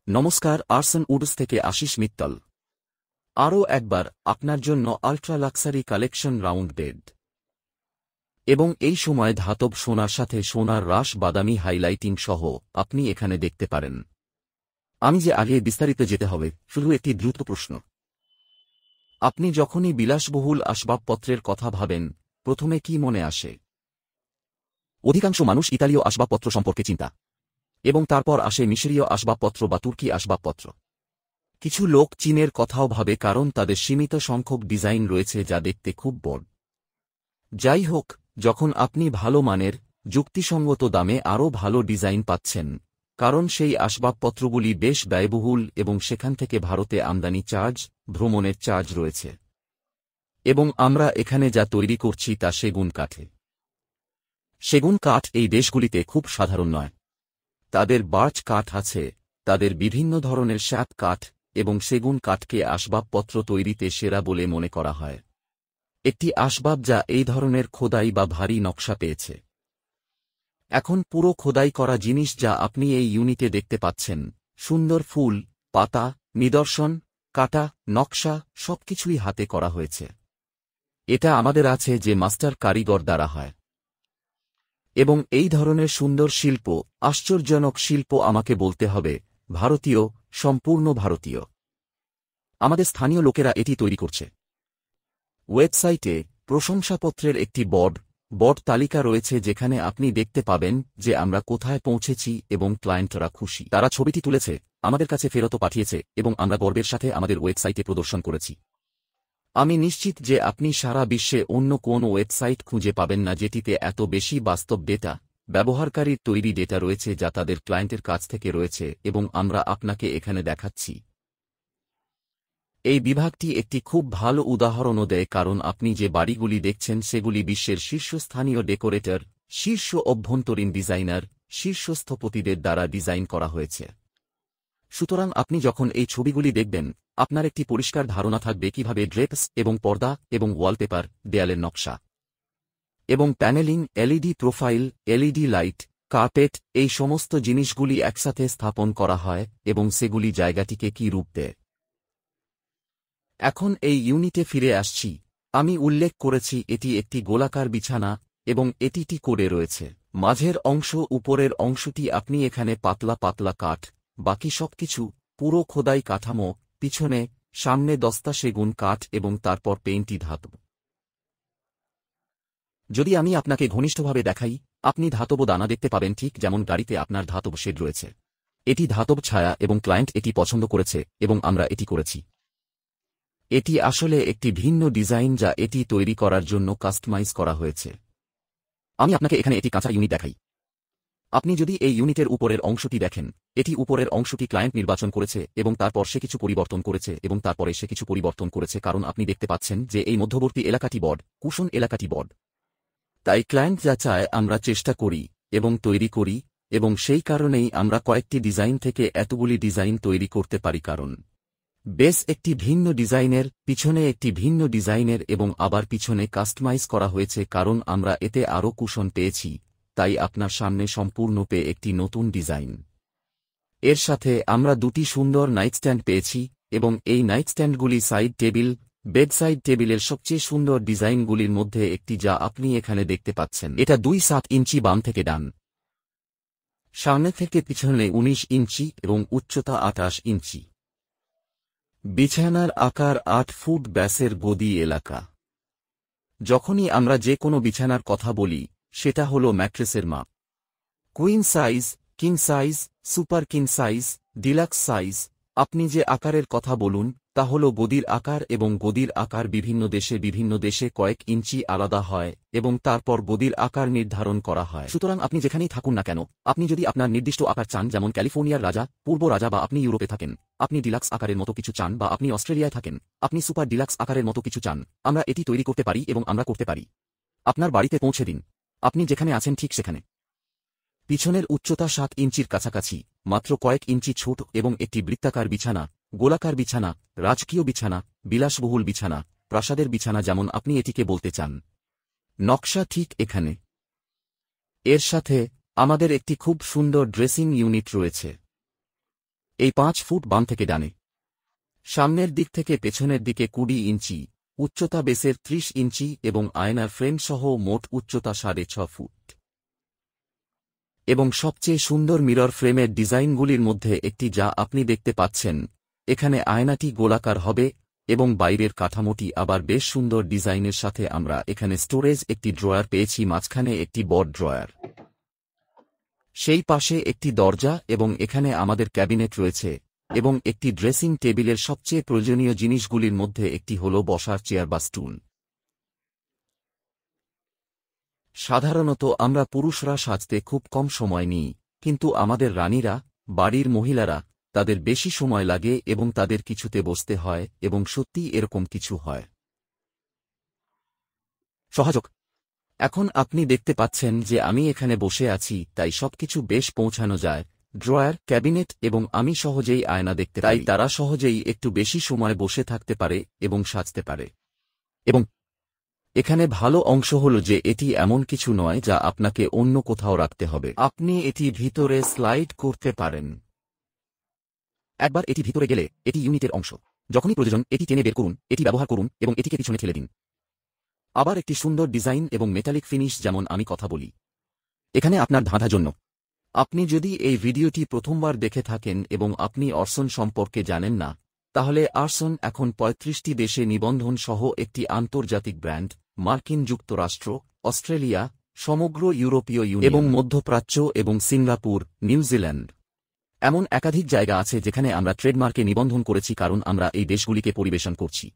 নমস্কার, arson Woods থেকে আশিস মিত্তল। আরও একবার আপনার জন্য ultra luxury collection round bed এবং এই সময় ধাতব সোনার সাথে সোনার রাশ বাদামি হাইলাইটিং সহ আপনি এখানে দেখতে পারেন। আমি যে আগে বিস্তারিত যেতে হবে, শুধু একটি দ্রুত প্রশ্ন। আপনি যখনই বিলাসবহুল আসবাবপত্রের কথা ভাবেন, প্রথমে কি মনে আসে? অধিকাংশ মানুষ ইতালীয় আসবাবপত্র সম্পর্কে চিন্তা, এবং তারপর আসে মিশরীয় আসবাবপত্র বা তুর্কি আসবাবপত্র। কিছু লোক চীনের কথাও ভাবে, কারণ তাদের সীমিত সংখ্যক ডিজাইন রয়েছে যা দেখতে খুব বড়। যাই হোক, যখন আপনি ভালো মানের, যুক্তিসঙ্গত দামে আরও ভালো ডিজাইন পাচ্ছেন, কারণ সেই আসবাবপত্রগুলি বেশ ব্যয়বহুল এবং সেখান থেকে ভারতে আমদানি চার্জ, ভ্রমণের চার্জ রয়েছে। এবং আমরা এখানে যা তৈরি করছি তা সেগুন কাঠে। সেগুন কাঠ এই দেশগুলিতে খুব সাধারণ নয়। তাদের বার্চ কাঠ আছে, তাদের বিভিন্ন ধরনের শ্যাপ কাঠ, এবং সেগুন কাঠকে আসবাবপত্র তৈরিতে সেরা বলে মনে করা হয়। একটি আসবাব যা এই ধরনের খোদাই বা ভারী নকশা পেয়েছে। এখন পুরো খোদাই করা জিনিস যা আপনি এই ইউনিটে দেখতে পাচ্ছেন, সুন্দর ফুল, পাতা, নিদর্শন, কাটা, নকশা সবকিছুই হাতে করা হয়েছে। এটা আমাদের আছে যে মাস্টার কারিগর দ্বারা হয়। এবং এই ধরনের সুন্দর শিল্প, আশ্চর্যজনক শিল্প, আমাকে বলতে হবে, ভারতীয়, সম্পূর্ণ ভারতীয়। আমাদের স্থানীয় লোকেরা এটি তৈরি করছে। ওয়েবসাইটে প্রশংসাপত্রের একটি বড় তালিকা রয়েছে যেখানে আপনি দেখতে পাবেন যে আমরা কোথায় পৌঁছেছি এবং ক্লায়েন্টরা খুশি। তারা ছবিটি তুলেছে, আমাদের কাছে ফেরতও পাঠিয়েছে এবং আমরা গর্বের সাথে আমাদের ওয়েবসাইটে প্রদর্শন করেছি। আমি নিশ্চিত যে আপনি সারা বিশ্বে অন্য কোনো ওয়েবসাইট খুঁজে পাবেন না যেটিতে এত বেশি বাস্তব ডেটা, ব্যবহারকারীর তৈরি ডেটা রয়েছে যা তাদের ক্লায়েন্টের কাছ থেকে রয়েছে, এবং আমরা আপনাকে এখানে দেখাচ্ছি। এই বিভাগটি একটি খুব ভালো উদাহরণও দেয়, কারণ আপনি যে বাড়িগুলি দেখছেন সেগুলি বিশ্বের শীর্ষস্থানীয় ডেকোরেটর, শীর্ষ অভ্যন্তরীণ ডিজাইনার, শীর্ষ স্থপতিদের দ্বারা ডিজাইন করা হয়েছে। সুতরাং আপনি যখন এই ছবিগুলি দেখবেন, আপনার একটি পরিষ্কার ধারণা থাকবে কিভাবে ড্রেপস এবং পর্দা এবং ওয়ালপেপার, দেয়ালের নকশা এবং panelling, LED profile, LED light, carpet, এই সমস্ত জিনিসগুলি একসাথে স্থাপন করা হয় এবং সেগুলি জায়গাটিকে কী রূপ দেয়। এখন এই ইউনিটে ফিরে আসছি। আমি উল্লেখ করেছি এটি একটি গোলাকার বিছানা এবং এটি করে রয়েছে। মাঝের অংশ, উপরের অংশটি আপনি এখানে পাতলা পাতলা কাঠ, বাকি সবকিছু পুরো খোদাই কাঠামো, পিছনে, সামনে দস্তা সেগুন কাঠ এবং তারপর পেইন্টি ধাতব। যদি আমি আপনাকে ঘনিষ্ঠভাবে দেখাই, আপনি ধাতব দানা দেখতে পাবেন, ঠিক যেমন গাড়িতে আপনার ধাতব শেড রয়েছে। এটি ধাতব ছায়া এবং ক্লায়েন্ট এটি পছন্দ করেছে এবং আমরা এটি করেছি। এটি আসলে একটি ভিন্ন ডিজাইন যা এটি তৈরি করার জন্য কাস্টমাইজ করা হয়েছে। আমি আপনাকে এখানে এটি কাঁচা ইউনিট দেখাই। আপনি যদি এই ইউনিটের উপরের অংশটি দেখেন, এটি উপরের অংশটি ক্লায়েন্ট নির্বাচন করেছে এবং তারপর সে কিছু পরিবর্তন করেছে এবং তারপরে সে কিছু পরিবর্তন করেছে, কারণ আপনি দেখতে পাচ্ছেন যে এই মধ্যবর্তী এলাকাটি বড়, কুশন এলাকাটি বড়। তাই ক্লায়েন্ট যা চায় আমরা চেষ্টা করি এবং তৈরি করি, এবং সেই কারণেই আমরা কয়েকটি ডিজাইন থেকে এতগুলি ডিজাইন তৈরি করতে পারি, কারণ বেস একটি ভিন্ন ডিজাইনের, পিছনে একটি ভিন্ন ডিজাইনের এবং আবার পিছনে কাস্টমাইজ করা হয়েছে, কারণ আমরা এতে আরও কুশন পেয়েছি। তাই আপনার সামনে সম্পূর্ণ পেয়ে একটি নতুন ডিজাইন। এর সাথে আমরা দুটি সুন্দর নাইটস্ট্যান্ড পেয়েছি, এবং এই নাইটস্ট্যান্ডগুলি সাইড টেবিল, বেডসাইড টেবিলের সবচেয়ে সুন্দর ডিজাইনগুলির মধ্যে একটি যা আপনি এখানে দেখতে পাচ্ছেন। এটা 2.7 ইঞ্চি বাম থেকে ডান, সামনে থেকে পিছনে 19 ইঞ্চি এবং উচ্চতা 28 ইঞ্চি। বিছানার আকার 8 ফুট ব্যাসের গদি এলাকা। যখনই আমরা যে কোনো বিছানার কথা বলি, সেটা হলো ম্যাট্রেসের মাপ। Queen size, king size, super king size, deluxe size, আপনি যে আকারের কথা বলুন তা হল গদির আকার, এবং গদির আকার বিভিন্ন দেশে কয়েক ইঞ্চি আলাদা হয় এবং তারপর গদির আকার নির্ধারণ করা হয়। সুতরাং আপনি যেখানেই থাকুন না কেন, আপনি যদি আপনার নির্দিষ্ট আকার চান, যেমন ক্যালিফোর্নিয়ার রাজা, পূর্ব রাজা, বা আপনি ইউরোপে থাকেন, আপনি ডিলাক্স আকারের মতো কিছু চান, বা আপনি অস্ট্রেলিয়ায় থাকেন, আপনি সুপার ডিলাক্স আকারের মতো কিছু চান, আমরা এটি তৈরি করতে পারি এবং আমরা করতে পারি। আপনার বাড়িতে পৌঁছে দিন, আপনি যেখানে আছেন ঠিক সেখানে। পিছনের উচ্চতা 7 ইঞ্চির কাছাকাছি, মাত্র কয়েক ইঞ্চি ছোট, এবং একটি বৃত্তাকার বিছানা, গোলাকার বিছানা, রাজকীয় বিছানা, বিলাসবহুল বিছানা, প্রাসাদের বিছানা, যেমন আপনি এটিকে বলতে চান। নকশা ঠিক এখানে। এর সাথে আমাদের একটি খুব সুন্দর ড্রেসিং ইউনিট রয়েছে। এই 5 ফুট বাম থেকে ডানে। সামনের দিক থেকে পেছনের দিকে 20 ইঞ্চি, উচ্চতা বেসের 30 ইঞ্চি এবং আয়নার ফ্রেম সহ মোট উচ্চতা 6.5 ফুট। এবং সবচেয়ে সুন্দর মিরর ফ্রেমের ডিজাইনগুলির মধ্যে একটি যা আপনি দেখতে পাচ্ছেন, এখানে আয়নাটি গোলাকার হবে এবং বাইরের কাঠামোটি আবার বেশ সুন্দর ডিজাইনের সাথে। আমরা এখানে স্টোরেজ একটি ড্রয়ার পেয়েছি, মাঝখানে একটি বড় ড্রয়ার, সেই পাশে একটি দরজা এবং এখানে আমাদের ক্যাবিনেট রয়েছে এবং একটি ড্রেসিং টেবিলের সবচেয়ে প্রয়োজনীয় জিনিসগুলির মধ্যে একটি হল বসার চেয়ার বা স্টুল। সাধারণত আমরা পুরুষরা সাজতে খুব কম সময় নিই, কিন্তু আমাদের রানীরা, বাড়ির মহিলারা, তাদের বেশি সময় লাগে এবং তাদের কিছুতে বসতে হয় এবং সত্যিই এরকম কিছু হয়। সহযোগ। এখন আপনি দেখতে পাচ্ছেন যে আমি এখানে বসে আছি, তাই সবকিছু বেশ পৌঁছানো যায়। ড্রয়ার, ক্যাবিনেট এবং আমি সহজেই আয়না দেখতে পাই, তাই তারা সহজেই একটু বেশি সময় বসে থাকতে পারে এবং সাজতে পারে। এবং এখানে ভালো অংশ হল যে এটি এমন কিছু নয় যা আপনাকে অন্য কোথাও রাখতে হবে। আপনি এটি ভিতরে স্লাইড করতে পারেন। একবার এটি ভিতরে গেলে এটি ইউনিটের অংশ। যখনই প্রয়োজন এটি টেনে বের করুন, এটি ব্যবহার করুন এবং এটিকে পিছনে ঠেলে দিন। আবার একটি সুন্দর ডিজাইন এবং মেটালিক ফিনিশ, যেমন আমি কথা বলি। এখানে আপনার ধাঁধার জন্য, আপনি যদি এই ভিডিওটি প্রথমবার দেখে থাকেন এবং আপনি অর্সন সম্পর্কে জানেন না, তাহলে অর্সন এখন 35টি দেশে নিবন্ধন সহ একটি আন্তর্জাতিক ব্র্যান্ড। মার্কিন যুক্তরাষ্ট্র, অস্ট্রেলিয়া, সমগ্র ইউরোপীয় ইউনিয়ন এবং মধ্যপ্রাচ্য এবং সিঙ্গাপুর, নিউজিল্যান্ড, এমন একাধিক জায়গা আছে যেখানে আমরা ট্রেডমার্কে নিবন্ধন করেছি কারণ আমরা এই দেশগুলিকে পরিবেশন করছি।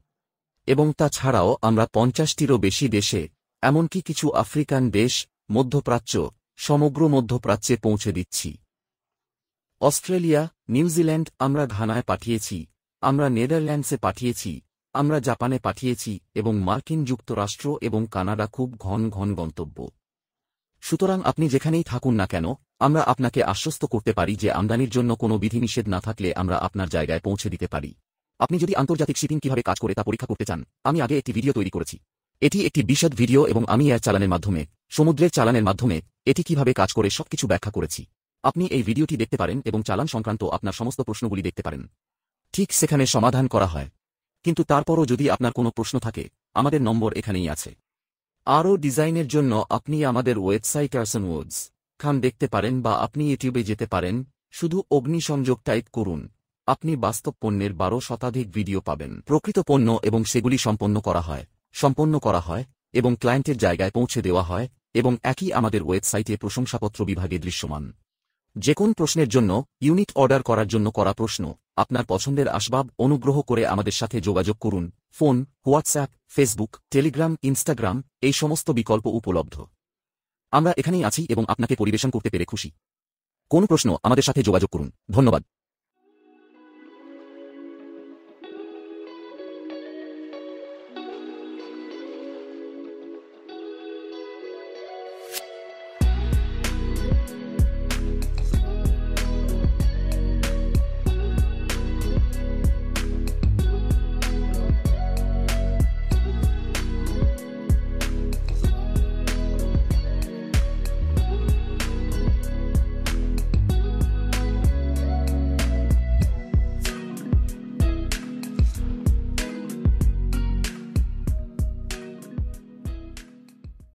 এবং তাছাড়াও আমরা 50টিরও বেশি দেশে, এমনকি কিছু আফ্রিকান দেশ, মধ্যপ্রাচ্য, সমগ্র মধ্যপ্রাচ্যে পৌঁছে দিচ্ছি। অস্ট্রেলিয়া, নিউজিল্যান্ড, আমরা ঘানায় পাঠিয়েছি, আমরা নেদারল্যান্ডসে পাঠিয়েছি, আমরা জাপানে পাঠিয়েছি এবং মার্কিন যুক্তরাষ্ট্র এবং কানাডা খুব ঘন ঘন গন্তব্য। সুতরাং আপনি যেখানেই থাকুন না কেন, আমরা আপনাকে আশ্বস্ত করতে পারি যে আমদানির জন্য কোনো বিধিনিষেধ না থাকলে আমরা আপনার জায়গায় পৌঁছে দিতে পারি। আপনি যদি আন্তর্জাতিক শিপিং কিভাবে কাজ করে তা পরীক্ষা করতে চান, আমি আগে একটি ভিডিও তৈরি করেছি। এটি একটি বিশদ ভিডিও এবং আমি এয়ার চালানের মাধ্যমে, সমুদ্রের চালানের মাধ্যমে এটি কিভাবে কাজ করে সবকিছু ব্যাখ্যা করেছি। আপনি এই ভিডিওটি দেখতে পারেন এবং চালান সংক্রান্ত আপনার সমস্ত প্রশ্নগুলি দেখতে পারেন। ঠিক সেখানে সমাধান করা হয়। কিন্তু তারপরও যদি আপনার কোনো প্রশ্ন থাকে, আমাদের নম্বর এখানেই আছে। আরও ডিজাইনের জন্য আপনি আমাদের ওয়েবসাইট অর্সনউডস.com দেখতে পারেন বা আপনি ইউটিউবে যেতে পারেন, শুধু অগ্নিসংযোগ টাইপ করুন। আপনি বাস্তব পণ্যের 12 শতাধিক ভিডিও পাবেন। প্রকৃত পণ্য এবং সেগুলি সম্পন্ন করা হয় এবং ক্লায়েন্টের জায়গায় পৌঁছে দেওয়া হয় এবং একই আমাদের ওয়েবসাইটে প্রশংসাপত্র বিভাগে দৃশ্যমান। যে কোন প্রশ্নের জন্য, ইউনিট অর্ডার করার জন্য করা প্রশ্ন, আপনার পছন্দের আসবাব, অনুগ্রহ করে আমাদের সাথে যোগাযোগ করুন। Phone, WhatsApp, Facebook, Telegram, Instagram, এই সমস্ত বিকল্প উপলব্ধ। আমরা এখানেই আছি এবং আপনাকে পরিবেশন করতে পেরে খুশি। কোন প্রশ্ন, আমাদের সাথে যোগাযোগ করুন। ধন্যবাদ।